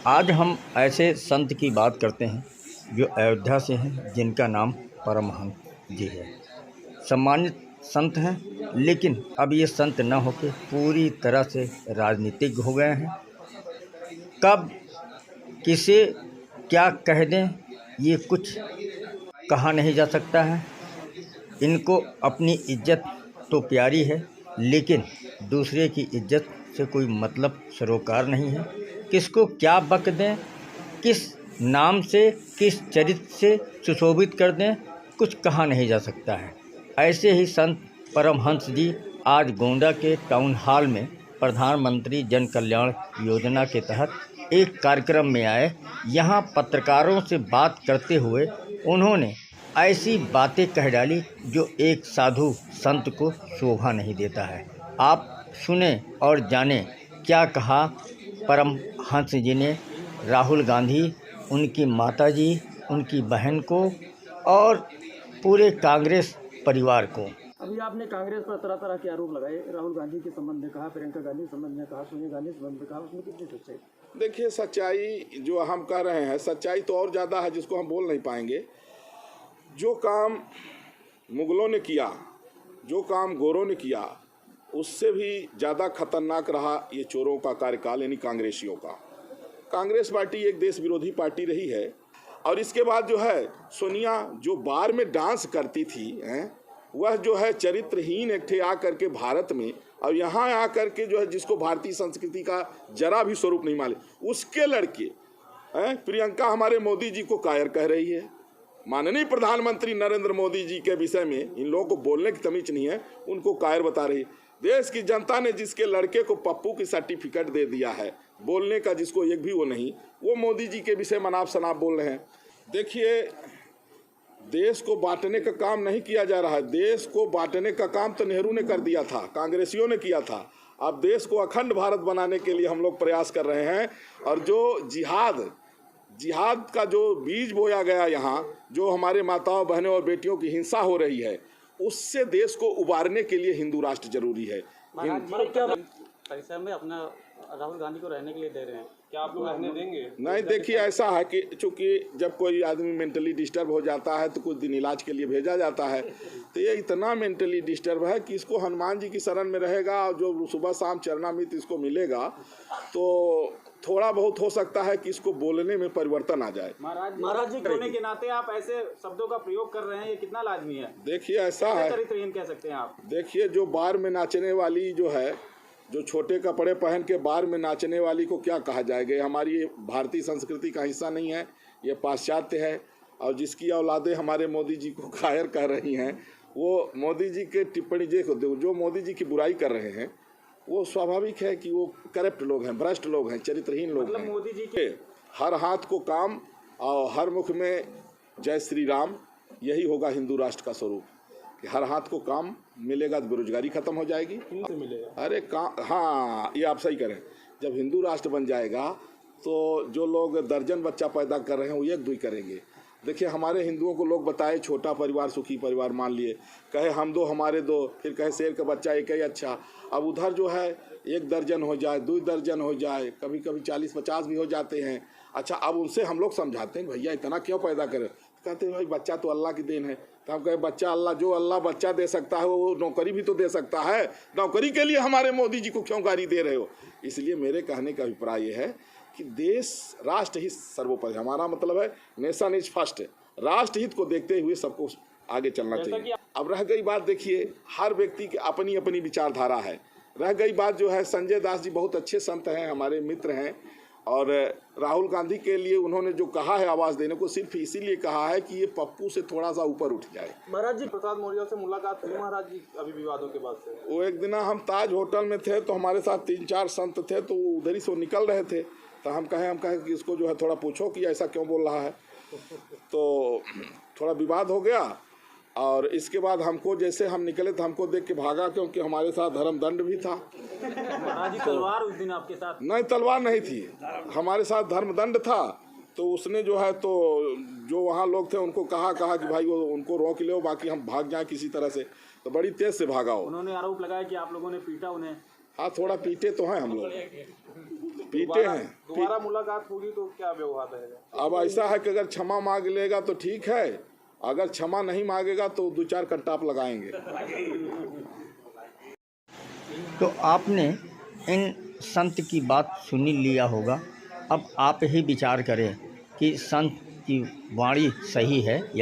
आज हम ऐसे संत की बात करते हैं जो अयोध्या से हैं, जिनका नाम परमहंस जी है। सम्मानित संत हैं, लेकिन अब ये संत न होकर पूरी तरह से राजनीतिज्ञ हो गए हैं। कब किसे क्या कह दें, ये कुछ कहा नहीं जा सकता है। इनको अपनी इज्जत तो प्यारी है, लेकिन दूसरे की इज्जत से कोई मतलब सरोकार नहीं है। किसको क्या बक दें, किस नाम से, किस चरित्र से सुशोभित कर दें, कुछ कहा नहीं जा सकता है। ऐसे ही संत परमहंस जी आज गोंडा के टाउन हॉल में प्रधानमंत्री जन कल्याण योजना के तहत एक कार्यक्रम में आए। यहाँ पत्रकारों से बात करते हुए उन्होंने ऐसी बातें कह डाली जो एक साधु संत को शोभा नहीं देता है। आप सुने और जाने क्या कहा परमहंस जी ने राहुल गांधी, उनकी माताजी, उनकी बहन को और पूरे कांग्रेस परिवार को। अभी आपने कांग्रेस पर तरह तरह के आरोप लगाए, राहुल गांधी के संबंध में कहा, प्रियंका गांधी के संबंध में कहा, सोनिया गांधी के संबंध में कहा, उसमें कितनी सच्चाई? देखिए, सच्चाई जो हम कह रहे हैं, सच्चाई तो और ज़्यादा है जिसको हम बोल नहीं पाएंगे। जो काम मुगलों ने किया, जो काम गोरों ने किया, उससे भी ज़्यादा खतरनाक रहा ये चोरों का कार्यकाल, यानी कांग्रेसियों का। कांग्रेस पार्टी एक देश विरोधी पार्टी रही है। और इसके बाद जो है सोनिया जो बार में डांस करती थी, वह जो है चरित्रहीन एक थे आ करके भारत में, और यहाँ आ करके जो है जिसको भारतीय संस्कृति का जरा भी स्वरूप नहीं मालूम, उसके लड़के प्रियंका हमारे मोदी जी को कायर कह रही है। माननीय प्रधानमंत्री नरेंद्र मोदी जी के विषय में इन लोगों को बोलने की तमीज नहीं है, उनको कायर बता रही है। देश की जनता ने जिसके लड़के को पप्पू की सर्टिफिकेट दे दिया है, बोलने का जिसको एक भी वो नहीं, वो मोदी जी के विषय मनाप शनाप बोल रहे हैं। देखिए, देश को बांटने का काम नहीं किया जा रहा है। देश को बांटने का काम तो नेहरू ने कर दिया था, कांग्रेसियों ने किया था। अब देश को अखंड भारत बनाने के लिए हम लोग प्रयास कर रहे हैं। और जो जिहाद का जो बीज बोया गया यहाँ, जो हमारे माताओं, बहनों और बेटियों की हिंसा हो रही है, उससे देश को उबारने के लिए हिंदू राष्ट्र जरूरी है। परिसर में अपना राहुल गांधी को रहने के लिए दे रहे हैं, क्या आप लोग रहने देंगे? नहीं, देखिए, ऐसा है कि चूंकि जब कोई आदमी मेंटली डिस्टर्ब हो जाता है तो कुछ दिन इलाज के लिए भेजा जाता है। तो ये इतना मेंटली डिस्टर्ब है कि इसको हनुमान जी की शरण में रहेगा, और जो सुबह शाम चरणामृत इसको मिलेगा तो थोड़ा बहुत हो सकता है कि इसको बोलने में परिवर्तन आ जाए। महाराज जी होने के नाते आप ऐसे शब्दों का प्रयोग कर रहे हैं, ये कितना लाजमी है? देखिए, ऐसा है, चरित्रहीन कह सकते हैं आप। देखिए, जो बार में नाचने वाली जो है, जो छोटे कपड़े पहन के बार में नाचने वाली को क्या कहा जाएगा? ये हमारी भारतीय संस्कृति का हिस्सा नहीं है, ये पाश्चात्य है। और जिसकी औलादें हमारे मोदी जी को कायर कह रही हैं, वो मोदी जी के टिप्पणी जो मोदी जी की बुराई कर रहे हैं, वो स्वाभाविक है कि वो करप्ट लोग हैं, भ्रष्ट लोग हैं, चरित्रहीन लोग हैं। मोदी जी के हर हाथ को काम और हर मुख में जय श्री राम, यही होगा हिंदू राष्ट्र का स्वरूप। कि हर हाथ को काम मिलेगा तो बेरोजगारी खत्म हो जाएगी। अरे हाँ, ये आप सही करें। जब हिंदू राष्ट्र बन जाएगा तो जो लोग दर्जन बच्चा पैदा कर रहे हैं वो एक दो ही करेंगे। देखिए, हमारे हिंदुओं को लोग बताए छोटा परिवार सुखी परिवार मान लिए, कहे हम दो हमारे दो, फिर कहे शेर का बच्चा एक ही अच्छा। अब उधर जो है 1 दर्जन हो जाए, 2 दर्जन हो जाए, कभी कभी 40-50 भी हो जाते हैं। अच्छा, अब उनसे हम लोग समझाते हैं भैया इतना क्यों पैदा करें? कहते हैं भाई बच्चा तो अल्लाह की देन है। तो हम कहे बच्चा अल्लाह, जो अल्लाह बच्चा दे सकता है वो नौकरी भी तो दे सकता है। नौकरी के लिए हमारे मोदी जी को क्यों गाली दे रहे हो? इसलिए मेरे कहने का अभिप्राय ये है कि देश राष्ट्र हित सर्वोपरि, हमारा मतलब है नेशन इज फर्स्ट। राष्ट्र हित को देखते हुए सबको आगे चलना चाहिए। अब रह गई बात, देखिए, हर व्यक्ति की अपनी अपनी विचारधारा है। रह गई बात जो है, संजय दास जी बहुत अच्छे संत हैं, हमारे मित्र हैं, और राहुल गांधी के लिए उन्होंने जो कहा है आवाज़ देने को, सिर्फ इसीलिए कहा है कि ये पप्पू से थोड़ा सा ऊपर उठ जाए। महाराज जी, प्रसाद मौर्य से मुलाकात हुई महाराज जी अभी विवादों के बाद से? वो एक दिन हम ताज होटल में थे तो हमारे साथ 3-4 संत थे, तो वो उधर ही से निकल रहे थे। तो हम कहे कि इसको जो है थोड़ा पूछो कि ऐसा क्यों बोल रहा है। तो थोड़ा विवाद हो गया, और इसके बाद हमको, जैसे हम निकले तो हमको देख के भागा, क्योंकि हमारे साथ धर्मदंड भी था। महाराज जी, तलवार उस दिन आपके साथ? नहीं, तलवार नहीं थी, हमारे साथ धर्मदंड था। तो उसने जो है, तो जो वहाँ लोग थे उनको कहा कि भाई वो उनको रोक ले, बाकी हम भाग जाएं किसी तरह से। तो बड़ी तेज से भागा हो। उन्होंने आरोप लगाया कि आप लोगों ने पीटा उन्हें। हाँ, थोड़ा पीटे तो हैं हम लोग। पीटे हैं। दोबारा मुलाकात होगी तो क्या व्यवहार रहेगा? अब ऐसा है कि अगर क्षमा मांग लेगा तो ठीक है, अगर क्षमा नहीं मांगेगा तो 2-4 कट्टाप लगाएंगे। तो आपने इन संत की बात सुनी लिया होगा। अब आप ही विचार करें कि संत की वाणी सही है या